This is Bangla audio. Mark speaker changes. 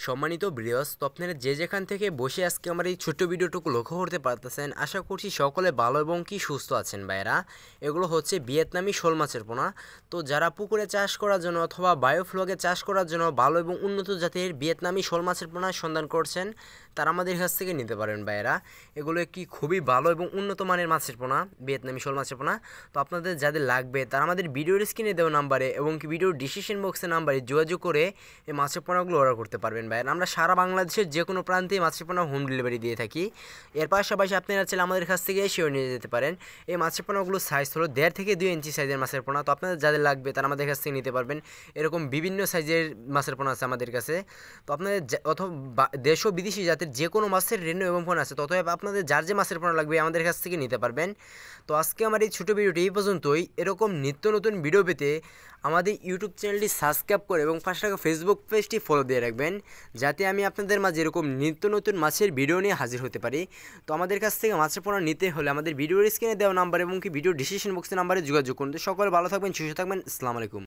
Speaker 1: সম্মানিত ভিউয়ার্স, তো আপনারা যে যেখান থেকে বসে আজকে আমার এই ছোট্ট ভিডিওটুকু লক্ষ্য করতে পারতেছেন, আশা করছি সকলে ভালো এবং কি সুস্থ আছেন ভাইয়েরা। এগুলো হচ্ছে ভিয়েতনামি শোল মাছের পোনা। তো যারা পুকুরে চাষ করার জন্য অথবা বায়োফ্লগে চাষ করার জন্য ভালো এবং উন্নত জাতের ভিয়েতনামি শোল মাছের পোনার সন্ধান করছেন, তারা আমাদের কাছ থেকে নিতে পারেন ভাইয়েরা। এগুলো কি খুবই ভালো এবং উন্নত মানের মাছের পোনা, ভিয়েতনামি শোল মাছের পোনা। তো আপনাদের যাদের লাগবে তারা আমাদের ভিডিওর স্ক্রিনে দেওয়া নাম্বারে এবং কি ভিডিওর ডিসক্রিপশন বক্সের নাম্বারে যোগাযোগ করে এই মাছের পোনাগুলো অর্ডার করতে পারবেন ভাই। আমরা সারা বাংলাদেশের যে কোনো প্রান্তে মাছের পোনা হোম ডেলিভারি দিয়ে থাকি। এর পাশাপাশি আপনারা চাইলে আমাদের কাছ থেকে এসেও নিয়ে যেতে পারেন। এই মাছের পোনাগুলোর সাইজ হলো 1.5 থেকে 2 ইঞ্চি সাইজের মাছের পোনা। তো আপনাদের যাদের লাগবে তারা আমাদের কাছ থেকে নিতে পারবেন। এরকম বিভিন্ন সাইজের মাছের পোনা আছে আমাদের কাছে। তো আপনাদের অথবা দেশ ও বিদেশি জাতের যে কোনো মাছের রেনু এবং পোনা আছে, ততএব আপনাদের যার যে মাছের পোনা লাগবে আমাদের কাছ থেকে নিতে পারবেন। তো আজকে আমার এই ছোটো ভিডিওটি এই পর্যন্তই। এরকম নিত্য নতুন ভিডিও পেতে আমাদের ইউটিউব চ্যানেলটি সাবস্ক্রাইব করে এবং পাশে থাকা ফেসবুক পেজটি ফলো দিয়ে রাখবেন, যাতে আমি আপনাদের মাঝে এরকম নিত্য নতুন মাছের ভিডিও নিয়ে হাজির হতে পারি। তো আমাদের কাছ থেকে মাছের পোনা নিতে হলে আমাদের ভিডিওর স্ক্রিনে দেওয়া নাম্বার এবং কি ভিডিও ডিসক্রিপশন বক্সের নাম্বারে যোগাযোগ করুন। তো সকলে ভালো থাকবেন, সুস্থ থাকবেন। আসসালামু আলাইকুম।